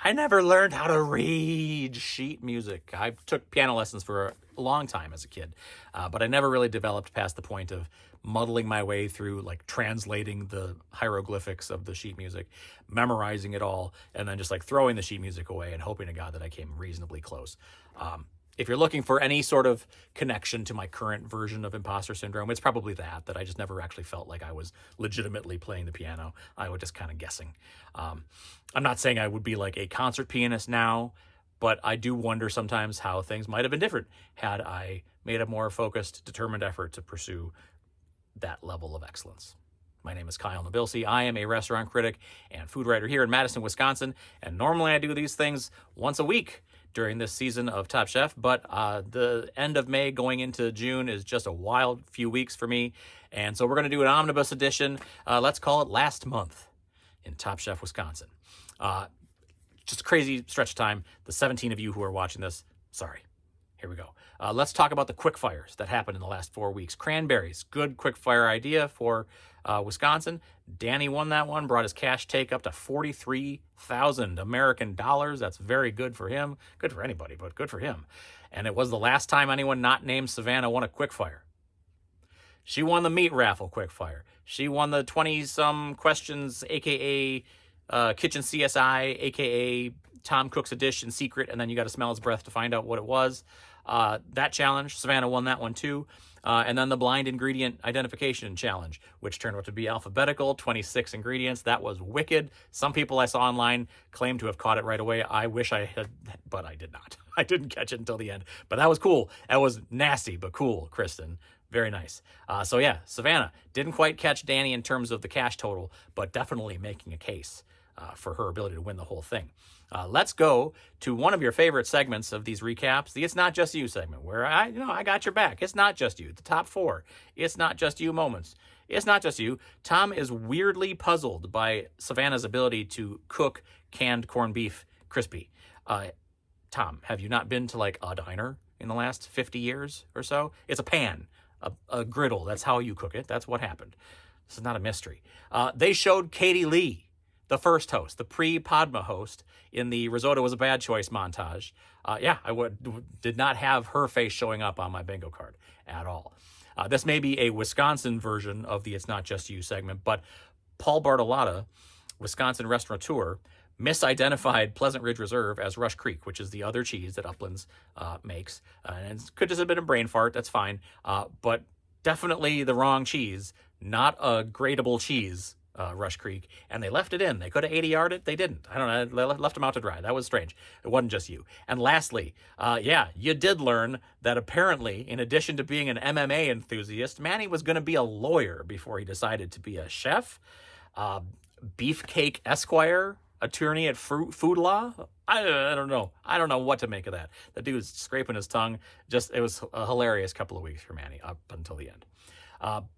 I never learned how to read sheet music. I took piano lessons for a long time as a kid, but I never really developed past the point of muddling my way through, like translating the hieroglyphics of the sheet music, memorizing it all, and then just like throwing the sheet music away and hoping to God that I came reasonably close. If you're looking for any sort of connection to my current version of imposter syndrome, it's probably that I just never actually felt like I was legitimately playing the piano. I was just kind of guessing. I'm not saying I would be like a concert pianist now, but I do wonder sometimes how things might have been different had I made a more focused, determined effort to pursue that level of excellence. My name is Kyle Nabilsi. I am a restaurant critic and food writer here in Madison, Wisconsin, and normally I do these things once a week during this season of Top Chef, but the end of May going into June is just a wild few weeks for me, and so we're going to do an omnibus edition. Let's call it Last Month in Top Chef Wisconsin. Just a crazy stretch of time. The 17 of you who are watching this, sorry. Here we go. Let's talk about the quick fires that happened in the last 4 weeks. Cranberries, good quick fire idea for Wisconsin. Danny won that one, brought his cash take up to 43,000 American dollars. That's very good for him. Good for anybody, but good for him. And it was the last time anyone not named Savannah won a quick fire. She won the meat raffle quick fire. She won the 20-some questions, aka Kitchen CSI, aka Tom Cook's Edition Secret, and then you got to smell his breath to find out what it was. That challenge, Savannah won that one too. And then the blind ingredient identification challenge, which turned out to be alphabetical, 26 ingredients. That was wicked. Some people I saw online claim to have caught it right away. I wish I had, but I did not. I didn't catch it until the end. But that was cool. That was nasty, but cool, Kristen. Very nice. So yeah, Savannah didn't quite catch Danny in terms of the cash total, but definitely making a case for her ability to win the whole thing. Let's go to one of your favorite segments of these recaps, the It's Not Just You segment, where I got your back. It's not just you. The top four. It's not just you moments. It's not just you. Tom is weirdly puzzled by Savannah's ability to cook canned corned beef crispy. Tom, have you not been to like a diner in the last 50 years or so? It's a pan, a griddle. That's how you cook it. That's what happened. This is not a mystery. They showed Katie Lee, the first host, the pre-Padma host, in the Risotto was a bad choice montage. I did not have her face showing up on my bingo card at all. This may be a Wisconsin version of the It's Not Just You segment, but Paul Bartolotta, Wisconsin restaurateur, misidentified Pleasant Ridge Reserve as Rush Creek, which is the other cheese that Uplands makes. And it could just have been a brain fart, that's fine. But definitely the wrong cheese, not a gradable cheese, Rush Creek, and they left it in. They could have 80-yarded it. They didn't. I don't know. They left them out to dry. That was strange. It wasn't just you. And lastly, you did learn that apparently, in addition to being an MMA enthusiast, Manny was going to be a lawyer before he decided to be a chef. Beefcake Esquire, attorney at food law. I don't know. I don't know what to make of that. The dude's scraping his tongue. It was a hilarious couple of weeks for Manny up until the end.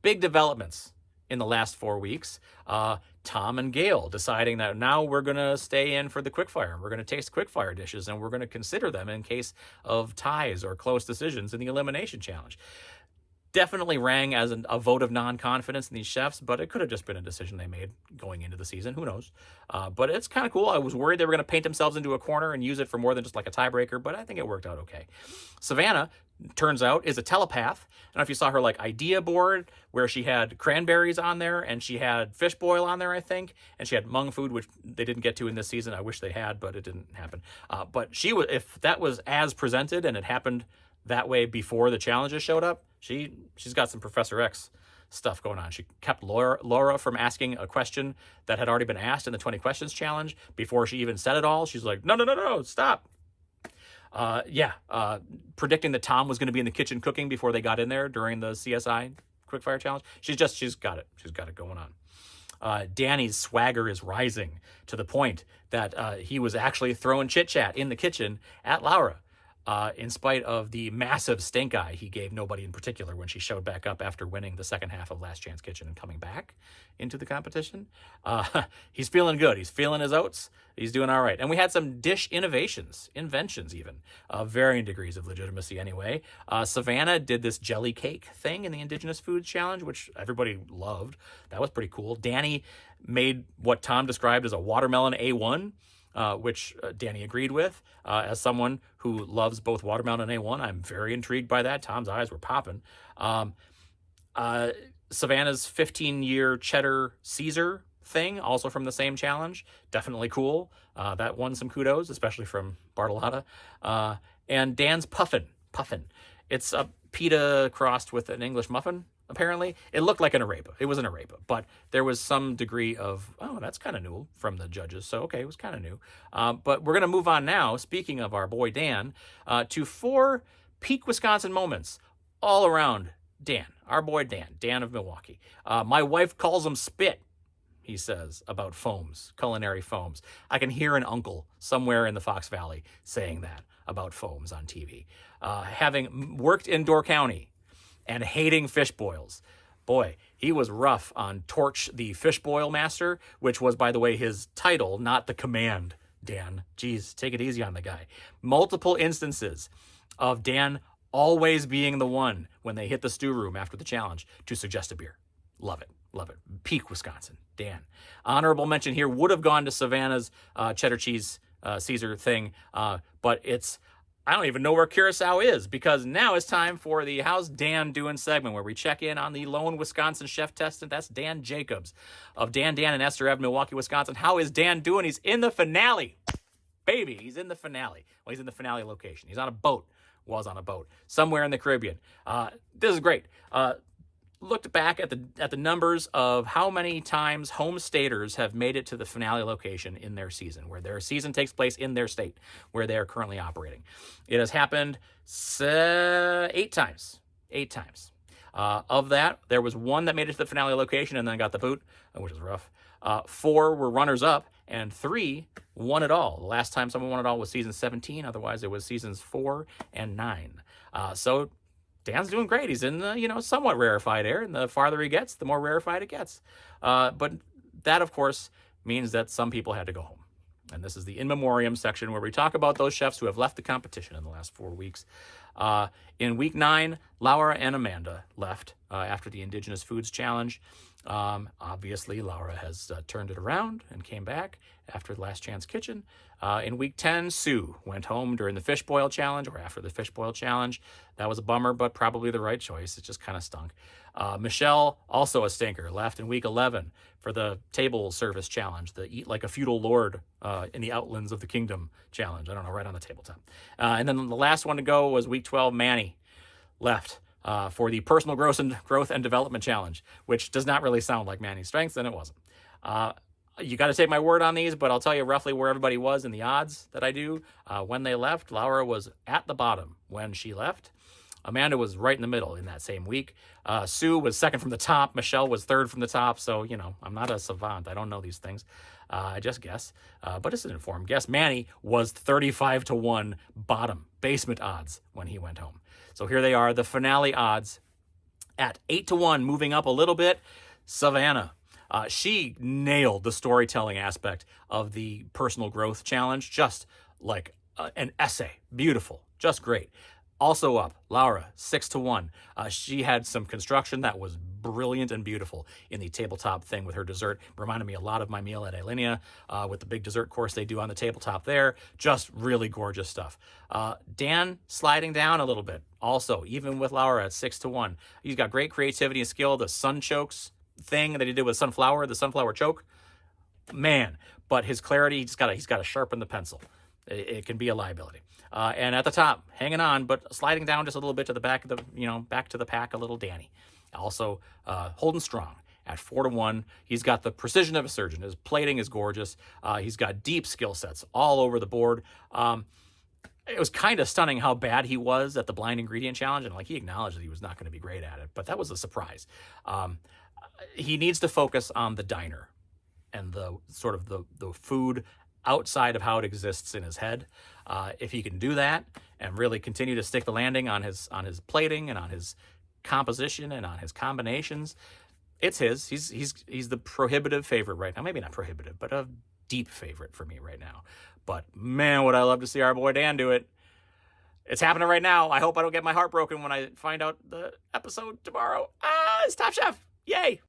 Big developments in the last 4 weeks. Tom and Gail deciding that now we're going to stay in for the quickfire, and we're going to taste quickfire dishes, and we're going to consider them in case of ties or close decisions in the elimination challenge. Definitely rang as a vote of non-confidence in these chefs, but it could have just been a decision they made going into the season. Who knows? But it's kind of cool. I was worried they were going to paint themselves into a corner and use it for more than just like a tiebreaker, but I think it worked out okay. Savannah, turns out, is a telepath. I don't know if you saw her like idea board where she had cranberries on there and she had fish boil on there, I think, and she had Hmong food, which they didn't get to in this season. I wish they had, but it didn't happen. But if that was as presented and it happened that way before the challenges showed up, she's got some Professor X stuff going on. She kept Laura from asking a question that had already been asked in the 20 questions challenge before she even said it all. She's like, no, stop. Predicting that Tom was going to be in the kitchen cooking before they got in there during the CSI quickfire challenge. She's got it. She's got it going on. Danny's swagger is rising to the point that he was actually throwing chit chat in the kitchen at Laura. In spite of the massive stink eye he gave nobody in particular when she showed back up after winning the second half of Last Chance Kitchen and coming back into the competition. He's feeling good. He's feeling his oats. He's doing all right. And we had some dish inventions even, varying degrees of legitimacy anyway. Savannah did this jelly cake thing in the Indigenous Food Challenge, which everybody loved. That was pretty cool. Danny made what Tom described as a watermelon A1. which Danny agreed with. As someone who loves both watermelon and A1, I'm very intrigued by that. Tom's eyes were popping. Savannah's 15-year cheddar Caesar thing, also from the same challenge, definitely cool. That won some kudos, especially from Bartolotta. And Dan's Puffin. It's a pita crossed with an English muffin, apparently. It looked like an arepa. It was an arepa, but there was some degree of, oh, that's kind of new from the judges. So, okay, it was kind of new. But we're going to move on now, speaking of our boy Dan, to 4 peak Wisconsin moments all around Dan, our boy Dan of Milwaukee. My wife calls him spit, he says, about foams, culinary foams. I can hear an uncle somewhere in the Fox Valley saying that about foams on TV. Having worked in Door County and hating fish boils. Boy, he was rough on Torch the Fish Boil Master, which was, by the way, his title, not the command, Dan. Jeez, take it easy on the guy. Multiple instances of Dan always being the one when they hit the stew room after the challenge to suggest a beer. Love it. Peak Wisconsin, Dan. Honorable mention here would have gone to Savannah's cheddar cheese Caesar thing, but I don't even know where Curacao is, because now it's time for the How's Dan Doing segment, where we check in on the lone Wisconsin chef testant. That's Dan Jacobs of Dan and Esther Ave, Milwaukee, Wisconsin. How is Dan doing? He's in the finale. Baby, he's in the finale. Well, he's in the finale location. He's on a boat. Was on a boat somewhere in the Caribbean. This is great. Looked back at the numbers of how many times home staters have made it to the finale location in their season, where their season takes place in their state where they are currently operating. It has happened 8 times. 8 times. Of that, there was 1 that made it to the finale location and then got the boot, which is rough. 4 were runners-up, and 3 won it all. The last time someone won it all was season 17. Otherwise, it was seasons 4 and 9. So Dan's doing great. He's in the, somewhat rarefied air, and the farther he gets, the more rarefied it gets. But that, of course, means that some people had to go home. And this is the in memoriam section where we talk about those chefs who have left the competition in the last 4 weeks. In week 9, Laura and Amanda left after the Indigenous Foods Challenge. Obviously, Laura has turned it around and came back after the Last Chance Kitchen. In week 10, Sue went home during the Fish Boil Challenge, or after the Fish Boil Challenge. That was a bummer, but probably the right choice. It just kind of stunk. Michelle, also a stinker, left in week 11 for the Table Service Challenge, the Eat Like a Feudal Lord in the Outlands of the Kingdom Challenge. I don't know, right on the tabletop. And then the last one to go was week 12, Manny left for the Personal Growth and Development Challenge, which does not really sound like Manny's strengths, and it wasn't. You got to take my word on these, but I'll tell you roughly where everybody was in the odds that I do. When they left, Laura was at the bottom when she left. Amanda was right in the middle in that same week. Sue was second from the top. Michelle was third from the top. So, I'm not a savant. I don't know these things. I just guess. But it's an informed guess. Manny was 35-1 bottom, basement odds when he went home. So here they are, the finale odds at 8-1, moving up a little bit. Savannah. She nailed the storytelling aspect of the Personal Growth Challenge, just like an essay. Beautiful, just great. Also up, Laura, 6-1. She had some construction that was brilliant and beautiful in the tabletop thing with her dessert. Reminded me a lot of my meal at Alinea with the big dessert course they do on the tabletop there. Just really gorgeous stuff. Dan sliding down a little bit. Also, even with Laura at 6-1. He's got great creativity and skill. The sun chokes thing that he did with sunflower, the sunflower choke, man. But his clarity, he's got to sharpen the pencil. It can be a liability. And at the top, hanging on, but sliding down just a little bit to the back of the, back to the pack, a little Danny. Also holding strong at 4-1. He's got the precision of a surgeon. His plating is gorgeous. He's got deep skill sets all over the board. It was kind of stunning how bad he was at the blind ingredient challenge, and he acknowledged that he was not going to be great at it, but that was a surprise. He needs to focus on the diner and the sort of the food outside of how it exists in his head. If he can do that and really continue to stick the landing on his plating and on his composition and on his combinations, it's his. He's the prohibitive favorite right now. Maybe not prohibitive, but a deep favorite for me right now. But man, would I love to see our boy Dan do it. It's happening right now. I hope I don't get my heart broken when I find out the episode tomorrow. It's Top Chef. Yay.